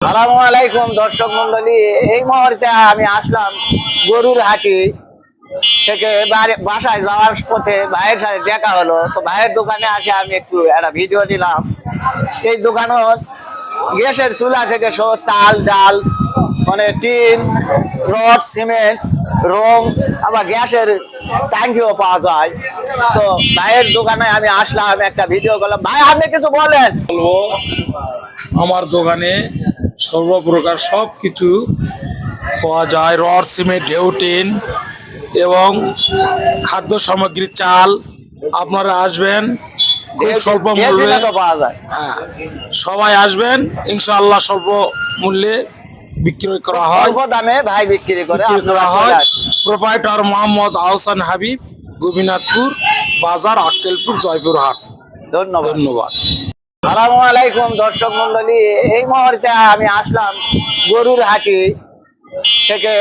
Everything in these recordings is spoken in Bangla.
আসসালামু আলাইকুম দর্শক মন্ডলী, এই মুহূর্তে আমি আসলাম গরুর হাটি থেকে বাসায় যাওয়ার পথে ভাইয়ের সাথে দেখা হলো। তো ভাইয়ের দোকানে আসে আমি একটু একটা ভিডিও দিলাম। এই দোকানে গ্যাসের চুলা থেকে সব চাল ডাল মানে টিন রড সিমেন্ট রং আবার গ্যাসের ট্যাঙ্কিও পাওয়া যায়। তো ভাইয়ের দোকানে আমি আসলাম, একটা ভিডিও করলাম। ভাই আপনি কিছু বলেন। বলবো আমার দোকানে সর্বপ্রকার সব কিছু পাওয়া যায়। রড সিমেন্ট ঢেউ টিন এবং খাদ্য সামগ্রী চাল। আপনারা আসবেন খুব স্বল্প মূল্যে পাওয়া যায়। হ্যাঁ, সবাই আসবেন, ইনশাআল্লাহ স্বল্প মূল্যে বিক্রয় করা হয়, অল্প দামে ভাই বিক্রি করে করা হয়। প্রোপাইটার মোহাম্মদ আহসান হাবিব, গোপীনাথপুর বাজার, আক্কেলপুর, জয়পুরহাট। ধন্যবাদ। ধন্যবাদ। আসসালামু আলাইকুম দর্শক মন্ডলী, এই মুহূর্তে আমি আসলাম গরুর হাটি থেকে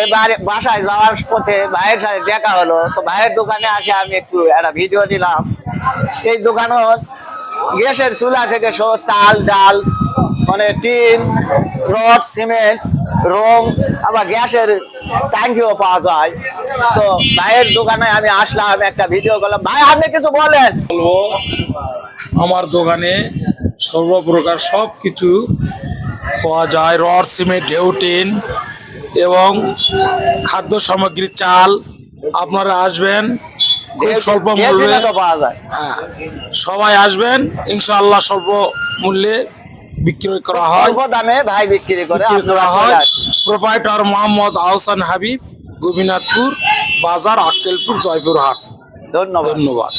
বাসায় যাওয়ার পথে ভাইয়ের সাথে দেখা হলো। তো ভাইয়ের দোকানে আসে আমি একটু একটা ভিডিও দিলাম। এই দোকানে গ্যাসের চুলা থেকে সব চাল ডাল মানে টিন রড সিমেন্ট রং আবার গ্যাসের ট্যাঙ্কিও পাওয়া যায়। তো ভাইয়ের দোকানে আমি আসলাম, একটা ভিডিও করলাম। ভাই আপনি কিছু বলেন। বলবো আমার দোকানে সর্বপ্রকার সব কিছু পাওয়া যায়। রড সিমেন্ট ঢেউ টিন এবং খাদ্য সামগ্রী চাল। আপনারা আসবেন খুব স্বল্প মূল্যে পাওয়া যায়। হ্যাঁ, সবাই আসবেন, ইনশাআল্লাহ স্বল্প মূল্যে বিক্রয় করা হয়, অল্প দামে ভাই বিক্রি করে করা হয়। প্রোপাইটার মোহাম্মদ আহসান হাবিব, গোপীনাথপুর বাজার, আক্কেলপুর, জয়পুরহাট। ধন্যবাদ। ধন্যবাদ।